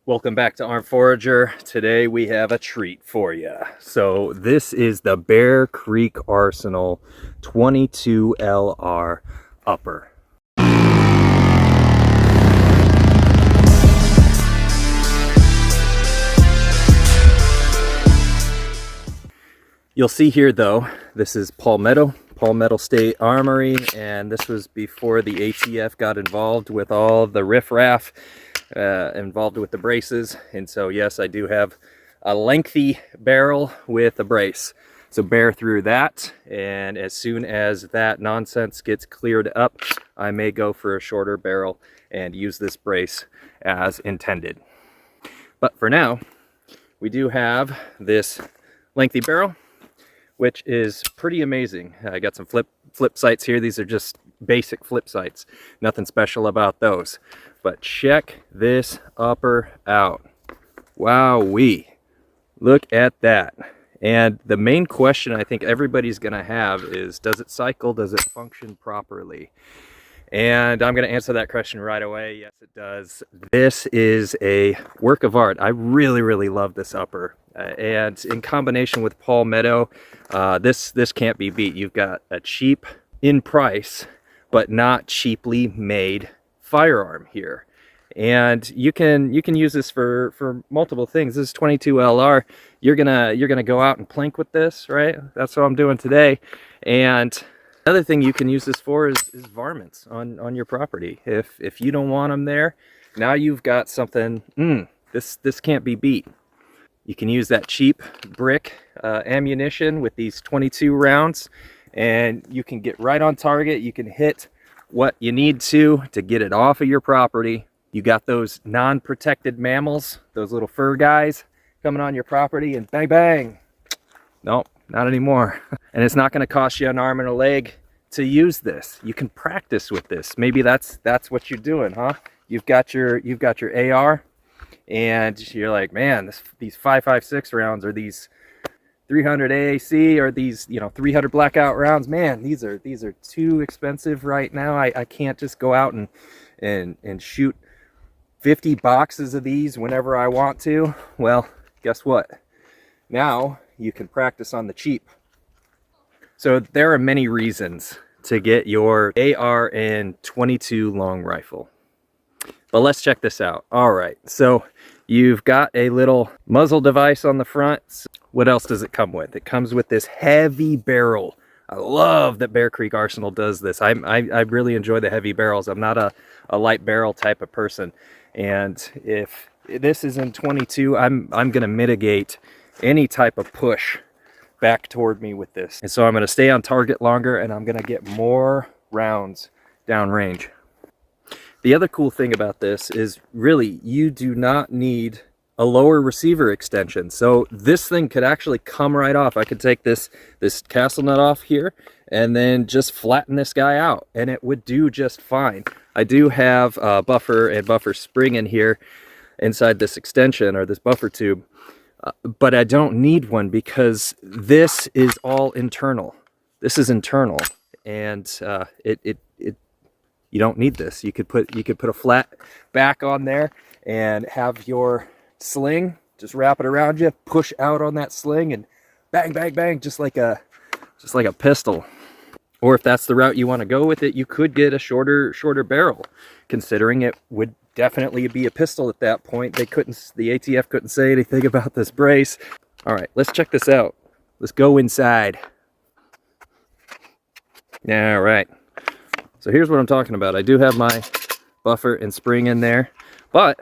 Welcome back to ARMEDFORAGER. Today we have a treat for you. So this is the Bear Creek Arsenal 22 LR upper. You'll see here though, this is Palmetto State Armory, and this was before the ATF got involved with all the riffraff involved with the braces. And so yes, I do have a lengthy barrel with a brace, so bear through that. And as soon as that nonsense gets cleared up, I may go for a shorter barrel and use this brace as intended. But for now, we do have this lengthy barrel, which is pretty amazing. I got some flip sights here. These are just basic flip sights, nothing special about those. But check this upper out. Wowee, look at that. And the main question I think everybody's gonna have is, does it cycle? Does it function properly? And I'm gonna answer that question right away. Yes, it does. This is a work of art. I really love this upper. And in combination with Palmetto, this can't be beat. You've got a cheap in price, but not cheaply made firearm here. And you can use this for multiple things. This is 22 LR. You're gonna go out and plank with this, right? That's what I'm doing today. And another thing you can use this for is varmints on your property. If you don't want them there, now you've got something. This can't be beat. You can use that cheap brick ammunition with these 22 rounds, and you can get right on target. You can hit what you need to get it off of your property. You got those non-protected mammals, those little fur guys coming on your property, and bang bang. Nope, not anymore. And it's not going to cost you an arm and a leg to use this. You can practice with this. Maybe that's what you're doing, huh? You've got your AR, and you're like, man, these 5.56 rounds, or these 300 AAC, or these 300 blackout rounds, man, these are too expensive right now. I can't just go out and shoot 50 boxes of these whenever I want to. Well, guess what? Now you can practice on the cheap. So there are many reasons to get your AR22 long rifle. But let's check this out. All right, so you've got a little muzzle device on the front. What else does it come with? It comes with this heavy barrel. I love that Bear Creek Arsenal does this. I really enjoy the heavy barrels. I'm not a light barrel type of person. And if this is in 22, I'm gonna mitigate any type of push back toward me with this. And so I'm gonna stay on target longer, and I'm gonna get more rounds downrange. The other cool thing about this is, really, you do not need a lower receiver extension. So this thing could actually come right off. I could take this castle nut off here and then just flatten this guy out, and it would do just fine. I do have a buffer and buffer spring in here inside this extension, or this buffer tube, but I don't need one because this is all internal. This is internal, and you don't need this. You could put a flat back on there and have your sling, just wrap it around you, push out on that sling, and bang bang bang, just like a pistol. Or if that's the route you want to go with it, you could get a shorter barrel, considering it would definitely be a pistol at that point. The ATF couldn't say anything about this brace. All right, let's check this out. Let's go inside. All right. So here's what I'm talking about. I do have my buffer and spring in there, but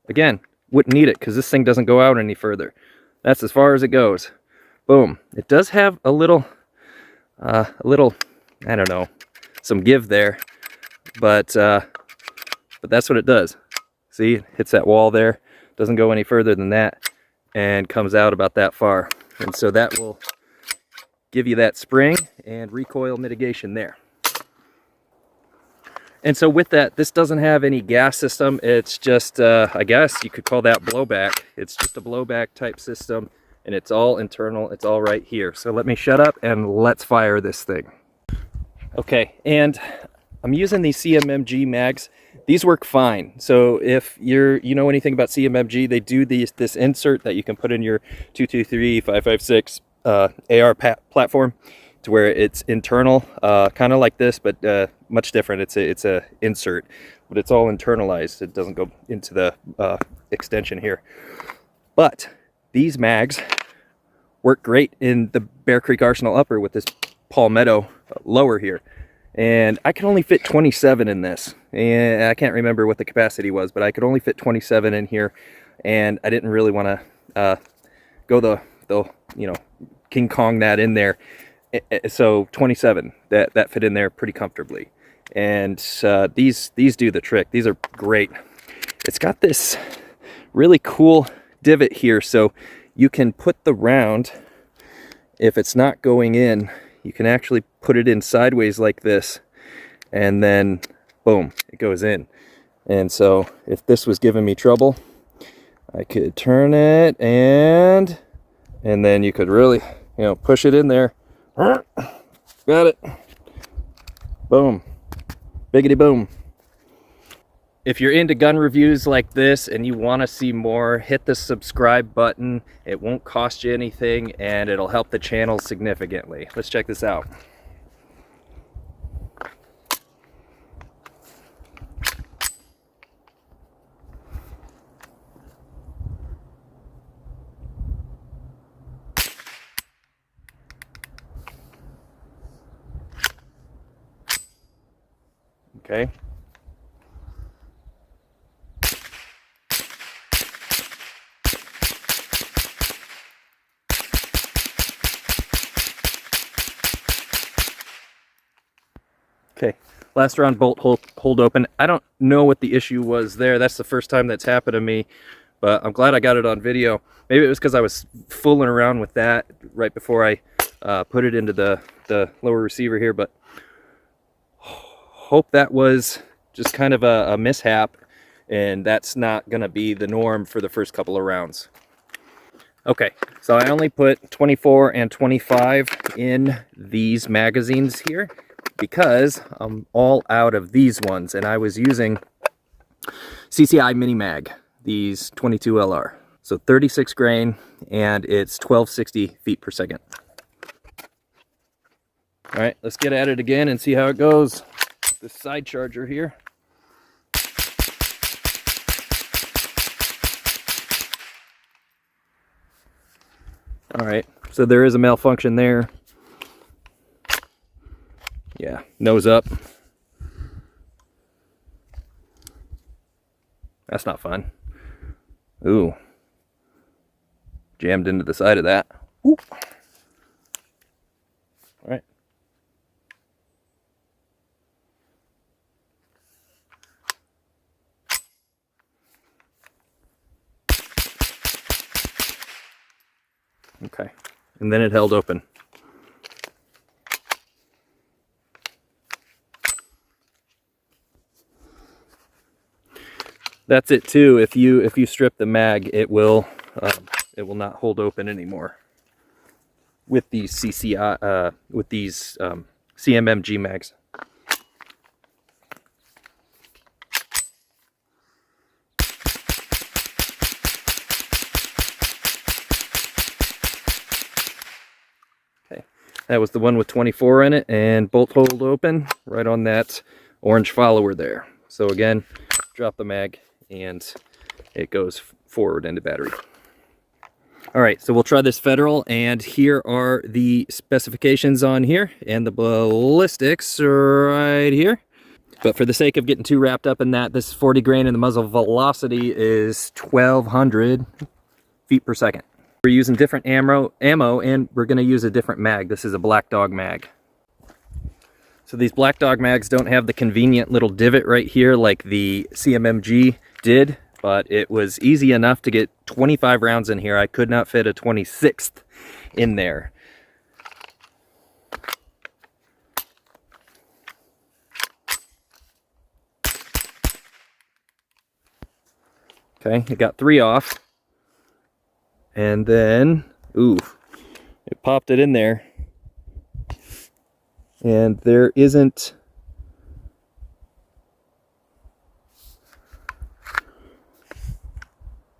again, wouldn't need it because this thing doesn't go out any further. That's as far as it goes. Boom. It does have a little, I don't know, some give there, but that's what it does. See, it hits that wall there, doesn't go any further than that, and comes out about that far. And so that will give you that spring and recoil mitigation there. And so with that, this doesn't have any gas system. It's just, I guess you could call that blowback. It's just a blowback type system, and it's all internal. It's all right here. So let me shut up and let's fire this thing. Okay, and I'm using these CMMG mags. These work fine. So if you know anything about CMMG, they do this insert that you can put in your 223, 556 AR platform, to where it's internal, kind of like this, but much different. It's a insert, but it's all internalized. It doesn't go into the extension here. But these mags work great in the Bear Creek Arsenal upper with this Palmetto lower here. And I could only fit 27 in this, and I can't remember what the capacity was, but I could only fit 27 in here, and I didn't really want to go the King Kong that in there. So 27, that fit in there pretty comfortably. And these do the trick. These are great. It's got this really cool divot here, so you can put the round, if it's not going in, you can actually put it in sideways like this, and then boom, it goes in. And so if this was giving me trouble, I could turn it, and then you could really, push it in there. Got it. Boom. Biggity boom. If you're into gun reviews like this and you want to see more, hit the subscribe button. It won't cost you anything, and it'll help the channel significantly. Let's check this out. Okay. Okay, last round bolt hold open. I don't know what the issue was there. That's the first time that's happened to me, but I'm glad I got it on video. Maybe it was because I was fooling around with that right before I put it into the lower receiver here, but hope that was just kind of a mishap, and that's not going to be the norm for the first couple of rounds. Okay, so I only put 24 and 25 in these magazines here, because I'm all out of these ones, and I was using CCI Mini Mag, these 22 LR. So 36 grain, and it's 1260 feet per second. All right, let's get at it again and see how it goes. This side charger here. All right, so there is a malfunction there. Yeah, nose up. That's not fun. Ooh. Jammed into the side of that. Ooh. All right. Okay. And then it held open. That's it too. If you strip the mag, it will not hold open anymore with these CCI CMMG mags. Okay, that was the one with 24 in it, and bolt hold open right on that orange follower there. So again, drop the mag, and it goes forward into battery. All right, so we'll try this Federal, and here are the specifications on here, and the ballistics right here. But for the sake of getting too wrapped up in that, this 40 grain and the muzzle velocity is 1200 feet per second. We're using different ammo, and we're gonna use a different mag. This is a Black Dog mag. So these Black Dog mags don't have the convenient little divot right here like the CMMG did, but it was easy enough to get 25 rounds in here. I could not fit a 26th in there. Okay, it got 3 off. And then, ooh, it popped it in there. And there isn't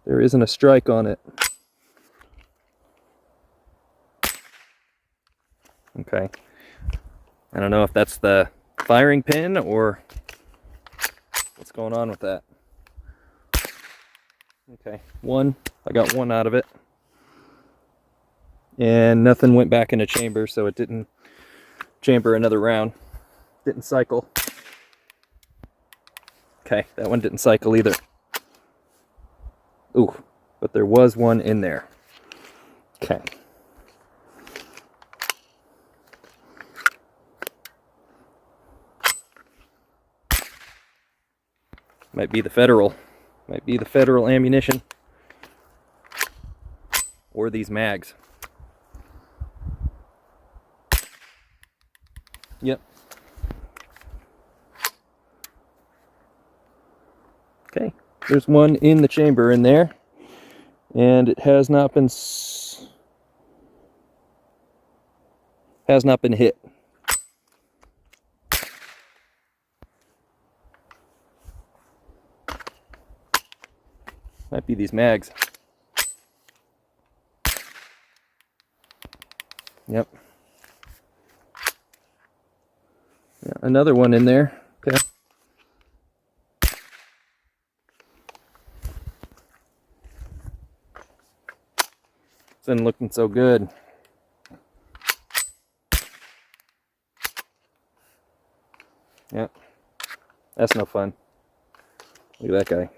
there isn't a strike on it. Okay. I don't know if that's the firing pin or what's going on with that. Okay, I got one out of it. And nothing went back into chamber, so it didn't chamber another round. Didn't cycle. Okay, that one didn't cycle either. Ooh, but there was one in there. Okay. Might be the federal ammunition. Or these mags. Yep. Okay, there's one in the chamber in there, and it has not been hit. Might be these mags. Yep. Yeah, another one in there. Okay. It's not looking so good. Yep. That's no fun. Look at that guy.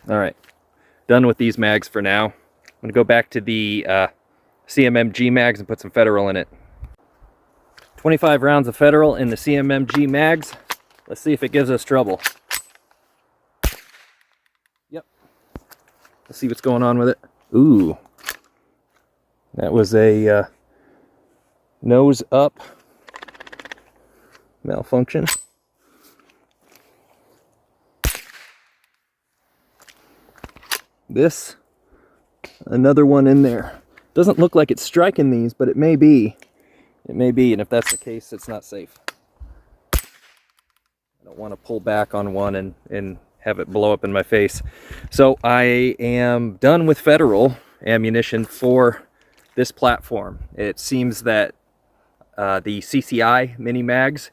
Alright, done with these mags for now. I'm going to go back to the CMMG mags and put some Federal in it. 25 rounds of Federal in the CMMG mags. Let's see if it gives us trouble. Yep. Let's see what's going on with it. Ooh. That was a nose up malfunction. This, another one in there. Doesn't look like it's striking these, but it may be. It may be, and if that's the case, it's not safe. I don't want to pull back on one and have it blow up in my face. So I am done with Federal ammunition for this platform. It seems that the CCI mini mags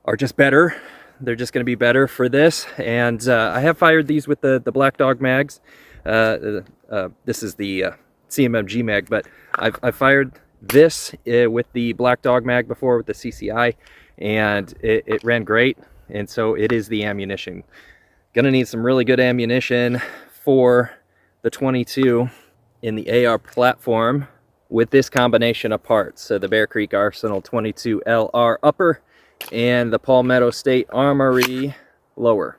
are just better. They're just going to be better for this, and I have fired these with the Black Dog mags. This is the CMMG mag, but I've fired this with the Black Dog mag before with the CCI, and it ran great, and so it is the ammunition. Gonna need some really good ammunition for the 22 in the AR platform with this combination of parts. So the Bear Creek Arsenal 22 LR upper and the Palmetto State Armory lower.